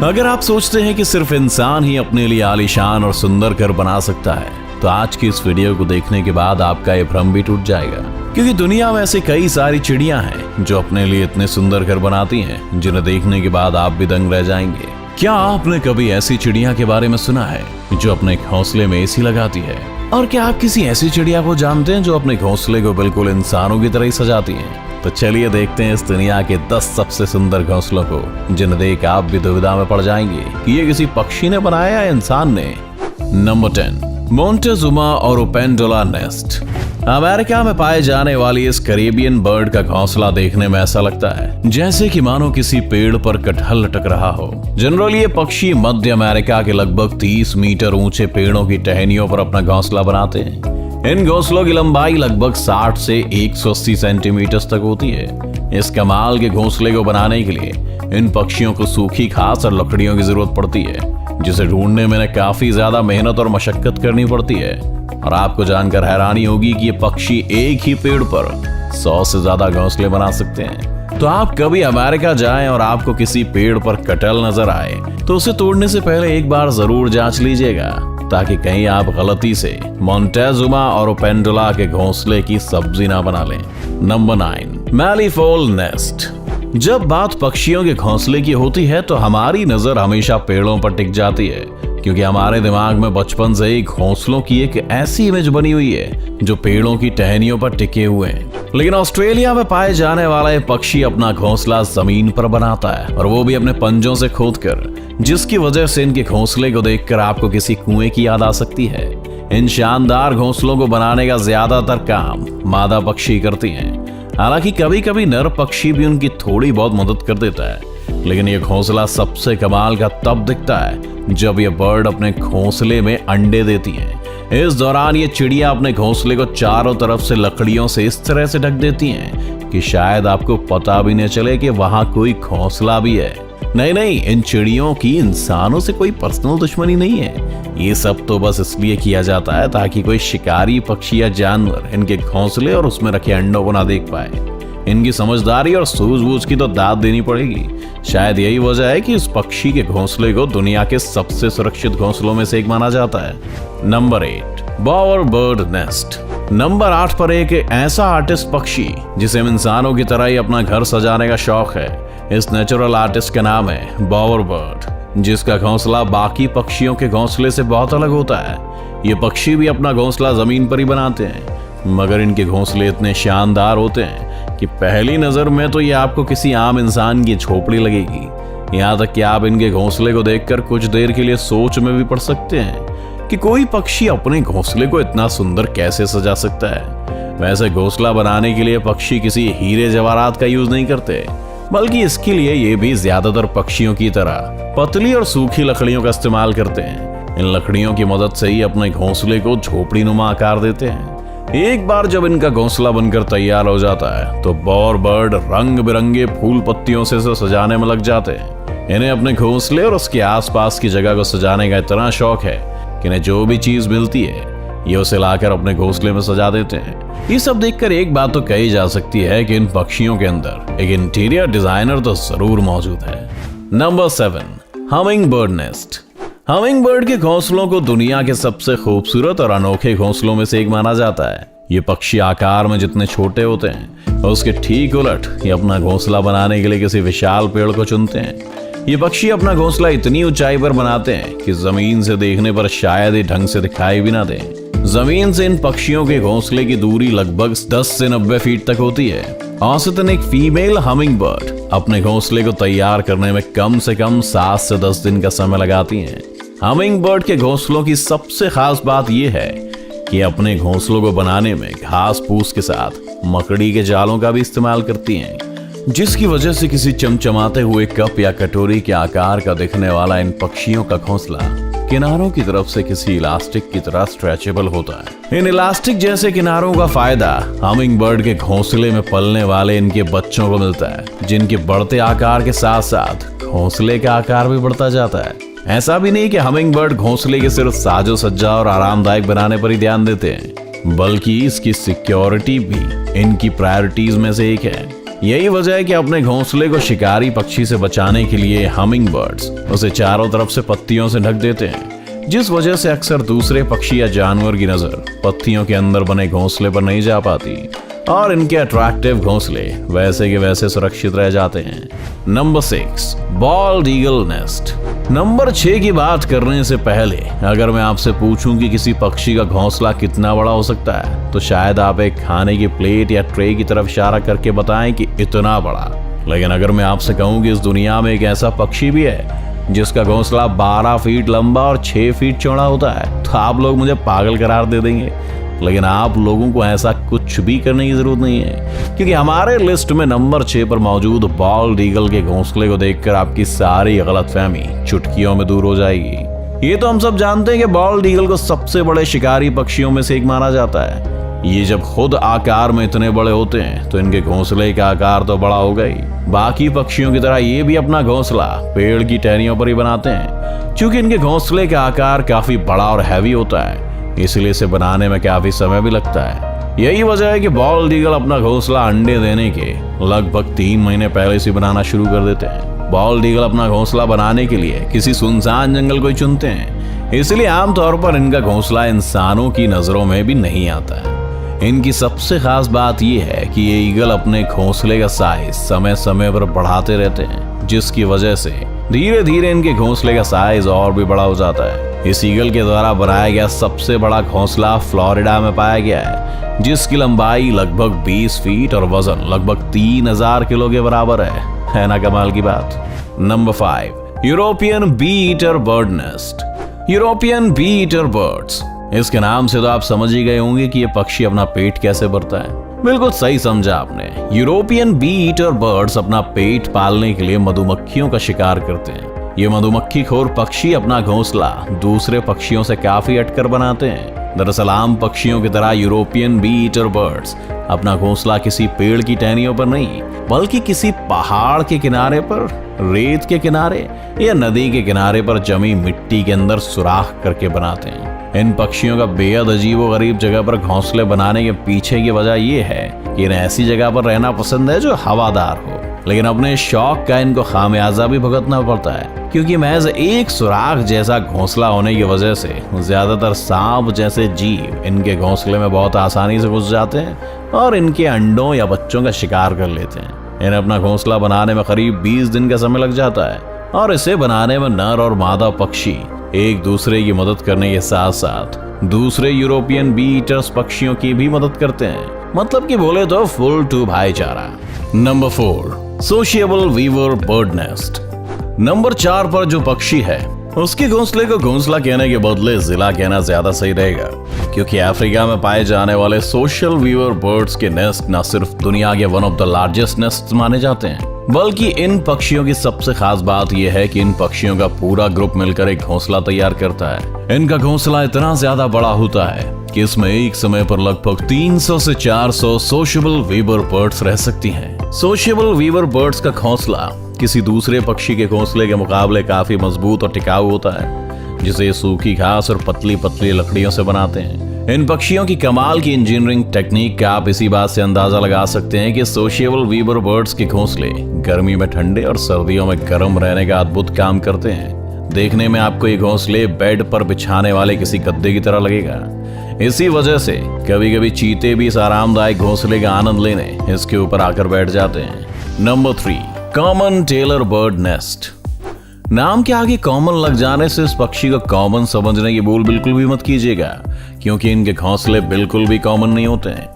अगर आप सोचते हैं कि सिर्फ इंसान ही अपने लिए आलीशान और सुंदर घर बना सकता है, तो आज की इस वीडियो को देखने के बाद आपका ये भ्रम भी टूट जाएगा। क्योंकि दुनिया में ऐसी कई सारी चिड़ियां हैं जो अपने लिए इतने सुंदर घर बनाती हैं, जिन्हें देखने के बाद आप भी दंग रह जाएंगे। क्या आपने कभी ऐसी चिड़िया के बारे में सुना है जो अपने घोंसले में एसी लगाती है? और क्या आप किसी ऐसी चिड़िया को जानते हैं जो अपने घोंसले को बिल्कुल इंसानों की तरह ही सजाती है? तो चलिए देखते हैं इस दुनिया के 10 सबसे सुंदर घोंसलों को, जिन्हें देख आप भी दुविधा में पड़ जाएंगे कि ये किसी पक्षी ने बनाया या इंसान ने। Number 10, Montezuma oropendola nest. America में पाए जाने वाली इस कैरेबियन बर्ड का घोंसला देखने में ऐसा लगता है जैसे कि मानो किसी पेड़ पर कटहल लटक रहा हो। जनरली ये पक्षी मध्य अमेरिका के लगभग 30 मीटर ऊंचे पेड़ों की टहनियों पर अपना घोंसला बनाते हैं। इन घोंसलों की लंबाई लगभग 60 से 180 सेंटीमीटर तक होती है। इस कमाल के घोंसले को बनाने के लिए इन पक्षियों को सूखी घास और लकड़ियों की जरूरत पड़ती है, जिसे ढूंढने में काफी ज्यादा मेहनत और मशक्कत करनी पड़ती है। और आपको जानकर हैरानी होगी कि ये पक्षी एक ही पेड़ पर 100 से ज्यादा घोंसले बना सकते हैं। तो आप कभी अमेरिका जाएं और आपको किसी पेड़ पर कटहल नजर आए तो उसे तोड़ने से पहले एक बार जरूर जांच लीजिएगा, ताकि कहीं आप गलती से मोंटेजुमा ओरोपेंडुला के घोंसले की सब्जी ना बना लें। Number 9, malleefowl nest. जब बात पक्षियों के घोंसले की होती है तो हमारी नजर हमेशा पेड़ों पर टिक जाती है, क्योंकि हमारे दिमाग में बचपन से ही घोंसलों की एक ऐसी इमेज बनी हुई है जो पेड़ों की टहनियों पर टिके हुए हैं। लेकिन ऑस्ट्रेलिया में पाए जाने वाला एक पक्षी अपना घोंसला जमीन पर बनाता है, और वो भी अपने पंजों से खोदकर, जिसकी वजह से इनके घोंसले को देखकर आपको किसी कुएं की याद आ सकती है। इन शानदार घोंसलों को बनाने का ज्यादातर काम मादा पक्षी करती हैं। हालांकि कभी कभी नर पक्षी भी उनकी थोड़ी बहुत मदद कर देता है, लेकिन ये घोंसला सबसे कमाल का तब दिखता है जब ये बर्ड अपने घोंसले में अंडे देती है। इस दौरान ये चिड़िया अपने घोंसले को चारों तरफ से लकड़ियों से इस तरह से ढक देती हैं कि शायद आपको पता भी न चले कि वहां कोई घोंसला भी है। नहीं, इन चिड़ियों की इंसानों से कोई पर्सनल दुश्मनी नहीं है। ये सब तो बस इसलिए किया जाता है ताकि कोई शिकारी पक्षी या जानवर इनके घोंसले और उसमें रखे अंडों को ना देख पाए। इनकी समझदारी और सूझबूझ की तो दाद देनी पड़ेगी। शायद यही वजह है कि इस पक्षी के घोंसले को दुनिया के सबसे सुरक्षित घोंसलों में से एक माना जाता है। Number 8, Bower bird nest. Number 8 पर एक ऐसा आर्टिस्ट पक्षी जिसे इंसानों की तरह ही अपना घर सजाने का शौक है। इस नेचुरल आर्टिस्ट का नाम है बॉवर बर्ड, जिसका घोंसला बाकी पक्षियों के घोंसले से बहुत अलग होता है। ये पक्षी भी अपना घोंसला जमीन पर ही बनाते हैं, मगर इनके घोंसले इतने शानदार होते हैं कि पहली नजर में तो ये आपको किसी आम इंसान की झोपड़ी लगेगी। यहाँ तक कि आप इनके घोंसले को देखकर कुछ देर के लिए सोच में भी पड़ सकते हैं कि कोई पक्षी अपने घोंसले को इतना सुंदर कैसे सजा सकता है। वैसे घोंसला बनाने के लिए पक्षी किसी हीरे जवाहरात का यूज नहीं करते, बल्कि इसके लिए ये भी ज्यादातर पक्षियों की तरह पतली और सूखी लकड़ियों का इस्तेमाल करते हैं। इन लकड़ियों की मदद से ही अपने घोंसले को झोपड़ी नुमा आकार देते हैं। एक बार जब इनका घोंसला बनकर तैयार हो जाता है तो बॉवर बर्ड रंग बिरंगे फूल पत्तियों से सजाने में लग जाते हैं। इन्हें अपने घोंसले और उसके आसपास की जगह को सजाने का इतना शौक है कि इन्हें जो भी चीज मिलती है ये उसे लाकर अपने घोंसले में सजा देते हैं। ये सब देखकर एक बात तो कही जा सकती है कि इन पक्षियों के अंदर एक इंटीरियर डिजाइनर तो जरूर मौजूद है। Number 7, humming bird nest. Humming bird के घोंसलों को दुनिया के सबसे खूबसूरत और अनोखे घोंसलों में से एक माना जाता है। ये पक्षी आकार में जितने छोटे होते हैं उसके ठीक उलट ये अपना घोंसला बनाने के लिए किसी विशाल पेड़ को चुनते हैं। ये पक्षी अपना घोंसला इतनी ऊंचाई पर बनाते हैं कि जमीन से देखने पर शायद ही ढंग से दिखाई भी ना दे। जमीन से इन पक्षियों के घोंसले की दूरी लगभग 10 से 90 फीट तक होती है। औसतन एक फीमेल हमिंग बर्ड अपने घोंसले को तैयार करने में कम से कम 7 से 10 दिन का समय लगाती हैं। हमिंग बर्ड के घोंसलों की सबसे खास बात यह है कि अपने घोंसलों को बनाने में घास फूस के साथ मकड़ी के जालों का भी इस्तेमाल करती हैं, जिसकी वजह से किसी चमचमाते हुए कप या कटोरी के आकार का दिखने वाला इन पक्षियों का घोंसला किनारों की तरफ से किसी इलास्टिक की तरह स्ट्रेचेबल होता है। इन इलास्टिक जैसे किनारों का फायदा हमिंग बर्ड के घोंसले में पलने वाले इनके बच्चों को मिलता है, जिनके बढ़ते आकार के साथ साथ घोंसले का आकार भी बढ़ता जाता है। ऐसा भी नहीं कि हमिंग बर्ड घोंसले के सिर्फ साजो सज्जा और आरामदायक बनाने पर ही ध्यान देते हैं, बल्कि इसकी सिक्योरिटी भी इनकी प्रायोरिटीज में से एक है। यही वजह है कि अपने घोंसले को शिकारी पक्षी से बचाने के लिए हमिंग बर्ड्स उसे चारों तरफ से पत्तियों से ढक देते हैं, जिस वजह से अक्सर दूसरे पक्षी या जानवर की नजर पत्तियों के अंदर बने घोंसले पर नहीं जा पाती और इनके अट्रैक्टिव घोंसले वैसे के वैसे सुरक्षित रह जाते हैं। Number 6, bold eagle nest. Number 6 की बात करने से पहले अगर मैं आपसे पूछूं कि किसी पक्षी का घोंसला कितना बड़ा हो सकता है, तो शायद आप एक खाने की प्लेट या ट्रे की तरफ इशारा करके बताएं कि इतना बड़ा। लेकिन अगर मैं आपसे कहूं कि इस दुनिया में एक ऐसा पक्षी भी है जिसका घोंसला 12 फीट लंबा और 6 फीट चौड़ा होता है, तो आप लोग मुझे पागल करार दे देंगे। लेकिन आप लोगों को ऐसा कुछ भी करने की जरूरत नहीं है, क्योंकि हमारे लिस्ट में नंबर 6 पर मौजूद बॉल्ड ईगल के घोंसले को देखकर आपकी सारी गलतफहमी चुटकियों में दूर हो जाएगी। ये तो हम सब जानते हैं कि बॉल्ड ईगल को सबसे बड़े शिकारी पक्षियों में से एक माना जाता है। ये जब खुद आकार में इतने बड़े होते हैं तो इनके घोंसले का आकार तो बड़ा होगा ही। बाकी पक्षियों की तरह ये भी अपना घोंसला पेड़ की टहनियों पर ही बनाते हैं। क्योंकि इनके घोंसले का आकार काफी बड़ा और हैवी होता है, इसलिए इसे बनाने में काफी समय भी लगता है। यही वजह है कि बॉल्ड ईगल अपना घोंसला अंडे देने के लगभग 3 महीने पहले से बनाना शुरू कर देते हैं। बॉल्ड ईगल अपना घोंसला बनाने के लिए किसी सुनसान जंगल को ही चुनते हैं, इसलिए आमतौर पर इनका घोंसला इंसानों की नजरों में भी नहीं आता है। इनकी सबसे खास बात यह है कि ये ईगल अपने घोंसले का साइज समय समय पर बढ़ाते रहते हैं, जिसकी वजह से धीरे धीरे इनके घोंसले का साइज और भी बड़ा हो जाता है। इस ईगल के द्वारा बनाया गया सबसे बड़ा घोंसला फ्लोरिडा में पाया गया है, जिसकी लंबाई लगभग 20 फीट और वजन लगभग 3000 किलो के बराबर है ना कमाल की बात। Number 5, European bee eater bird nest. European bee eater birds, इसके नाम से तो आप समझ ही गए होंगे कि ये पक्षी अपना पेट कैसे भरता है। बिल्कुल सही समझा आपने। यूरोपियन बी ईटर बर्ड्स अपना पेट पालने के लिए मधुमक्खियों का शिकार करते हैं। ये मधुमक्खी खोर पक्षी अपना घोंसला दूसरे पक्षियों से काफी हटकर बनाते हैं। दरअसल आम पक्षियों की तरह यूरोपियन बी ईटर बर्ड्स अपना घोंसला किसी पेड़ की टहनियों पर नहीं, बल्कि किसी पहाड़ के किनारे पर, रेत के किनारे या नदी के किनारे पर जमी मिट्टी के अंदर सुराख करके बनाते हैं। इन पक्षियों का बेहद अजीबोगरीब जगह पर घोंसले बनाने के पीछे की वजह यह है कि इन्हें ऐसी जगह पर रहना पसंद है जो हवादार हो, लेकिन अपने शौक का इनको खामियाजा भी भुगतना पड़ता है, क्योंकि महज एक सुराख जैसा घोंसला होने की वजह से ज्यादातर सांप जैसे जीव इनके घोंसले में बहुत आसानी से घुस जाते हैं और इनके अंडों या बच्चों का शिकार कर लेते हैं। इन्हें अपना घोंसला बनाने में करीब 20 दिन का समय लग जाता है और इसे बनाने में नर और मादा पक्षी एक दूसरे की मदद करने के साथ साथ दूसरे यूरोपियन बी ईटर्स पक्षियों की भी मदद करते हैं। मतलब कि बोले तो फुल टू भाईचारा। Number 4, sociable weaver bird nest. Number 4 पर जो पक्षी है उसके घोंसले को घोंसला कहने के बदले जिला कहना ज्यादा सही रहेगा, क्योंकि अफ्रीका में पाए जाने वाले सोशल वीवर बर्ड्स के नेस्ट न सिर्फ दुनिया के one of the largest nest माने जाते हैं, बल्कि इन पक्षियों की सबसे खास बात यह है कि इन पक्षियों का पूरा ग्रुप मिलकर एक घोंसला तैयार करता है। इनका घोंसला इतना ज्यादा बड़ा होता है कि इसमें एक समय पर लगभग 300 से 400 सोशल वीवर बर्ड्स रह सकती हैं। सोशल वीवर बर्ड्स का घोंसला किसी दूसरे पक्षी के घोंसले के मुकाबले काफी मजबूत और टिकाऊ होता है, जिसे सूखी घास और पतली पतली लकड़ियों से बनाते हैं। इन पक्षियों की कमाल की इंजीनियरिंग टेक्निक का आप इसी बात से अंदाजा लगा सकते हैं कि सोशिएबल वीवर बर्ड्स के घोंसले गर्मी में ठंडे और सर्दियों में गर्म रहने का अद्भुत काम करते हैं। देखने में आपको ये घोंसले बेड पर बिछाने वाले किसी गद्दे की तरह लगेगा। इसी वजह से कभी कभी चीते भी इस आरामदायक घोंसले का आनंद लेने इसके ऊपर आकर बैठ जाते हैं। Number 3, common tailor bird nest. नाम के आगे कॉमन लग जाने से इस पक्षी को कॉमन समझने की भूल बिल्कुल भी मत कीजिएगा, क्योंकि इनके घोंसले बिल्कुल भी कॉमन नहीं होते हैं।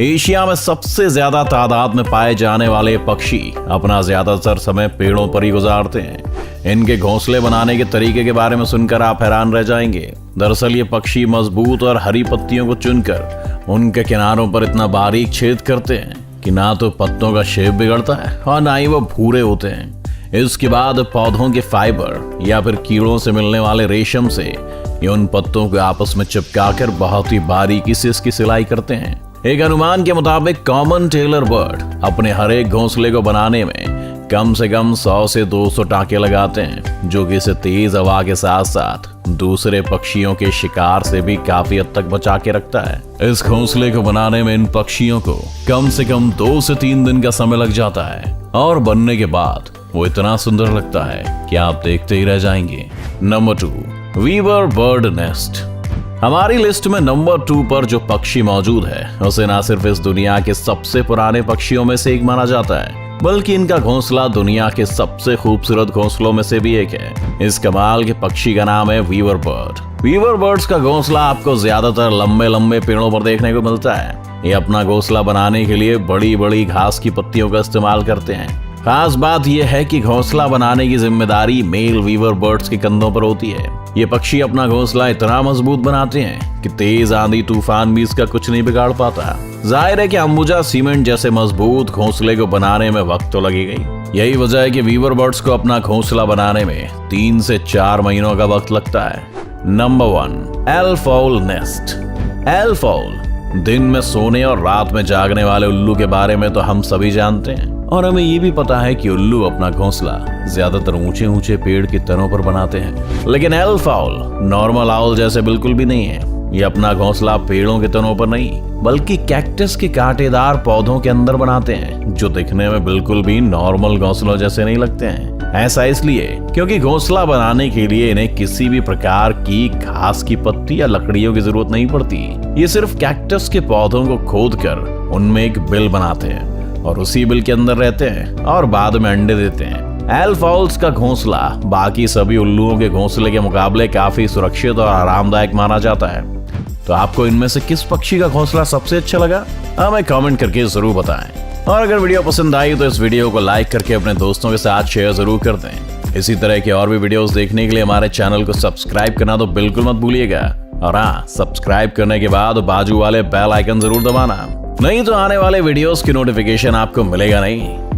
एशिया में सबसे ज्यादा तादाद में पाए जाने वाले पक्षी अपना ज्यादातर समय पेड़ों पर ही गुजारते हैं। इनके घोंसले बनाने के तरीके के बारे में सुनकर आप हैरान रह जाएंगे। दरअसल ये पक्षी मजबूत और हरी पत्तियों को चुनकर उनके किनारों पर इतना बारीक छेद करते हैं कि ना तो पत्तों का शेप बिगड़ता है और ना ही वो भूरे होते हैं। इसके बाद पौधों के फाइबर या फिर कीड़ों से मिलने वाले रेशम से ये उन पत्तों को आपस में चिपकाकर बहुत ही बारीकी से इसकी सिलाई करते हैं। एक अनुमान के मुताबिक कॉमन टेलर बर्ड अपने हर एक घोंसले को बनाने में कम से कम 100 से 200 टाँके लगाते हैं, जो कि इसे तेज हवा के साथ साथ दूसरे पक्षियों के शिकार से भी काफी हद तक बचा के रखता है। इस घोंसले को बनाने में इन पक्षियों को कम से कम 2 से 3 दिन का समय लग जाता है और बनने के बाद वो इतना सुंदर लगता है कि आप देखते ही रह जाएंगे। Number 2, weaver bird nest. हमारी लिस्ट में नंबर 2 पर जो पक्षी मौजूद है उसे ना सिर्फ इस दुनिया के सबसे पुराने पक्षियों में से एक माना जाता है, बल्कि इनका घोंसला दुनिया के सबसे खूबसूरत घोंसलों में से भी एक है। इस कमाल के पक्षी का नाम है वीवर बर्ड। वीवर बर्ड्स का घोंसला आपको ज्यादातर लंबे लंबे पेड़ों पर देखने को मिलता है। ये अपना घोंसला बनाने के लिए बड़ी बड़ी घास की पत्तियों का इस्तेमाल करते हैं। खास बात यह है कि घोंसला बनाने की जिम्मेदारी मेल वीवर बर्ड्स के कंधों पर होती है। ये पक्षी अपना घोंसला इतना मजबूत बनाते हैं कि तेज आंधी तूफान भी इसका कुछ नहीं बिगाड़ पाता। जाहिर है कि अंबुजा सीमेंट जैसे मजबूत घोंसले को बनाने में वक्त तो लगेगा। यही वजह है कि वीवर बर्ड्स को अपना घोंसला बनाने में 3 से 4 महीनों का वक्त लगता है। Number 1, elf owl nest. Elf owl दिन में सोने और रात में जागने वाले उल्लू के बारे में तो हम सभी जानते हैं, और हमें ये भी पता है कि उल्लू अपना घोंसला ज्यादातर ऊंचे ऊंचे पेड़ की तनों पर बनाते हैं। लेकिन एल्फ आउल नॉर्मल आउल जैसे बिल्कुल भी नहीं है। ये अपना घोंसला पेड़ों के तनों पर नहीं, बल्कि कैक्टस के कांटेदार पौधों के अंदर बनाते हैं, जो दिखने में बिल्कुल भी नॉर्मल घोंसलों जैसे नहीं लगते हैं। ऐसा इसलिए क्योंकि घोंसला बनाने के लिए इन्हें किसी भी प्रकार की घास की पत्ती या लकड़ियों की जरूरत नहीं पड़ती। ये सिर्फ कैक्टस के पौधों को खोदकर उनमें एक बिल बनाते हैं और उसी बिल के अंदर रहते हैं और बाद में अंडे देते हैं। एल्फ आउल्स का घोंसला बाकी सभी उल्लुओं के घोंसले के मुकाबले काफी सुरक्षित और आरामदायक माना जाता है। तो आपको इनमें से किस पक्षी का घोंसला सबसे अच्छा लगा, हमें कमेंट करके जरूर बताएं। और अगर वीडियो पसंद आई तो इस वीडियो को लाइक करके अपने दोस्तों के साथ शेयर जरूर कर दें। इसी तरह के और भी वीडियोस देखने के लिए हमारे चैनल को सब्सक्राइब करना तो बिल्कुल मत भूलिएगा। और हाँ, सब्सक्राइब करने के बाद बाजू वाले बेल आइकन जरूर दबाना, नहीं तो आने वाले वीडियोस की नोटिफिकेशन आपको मिलेगा नहीं।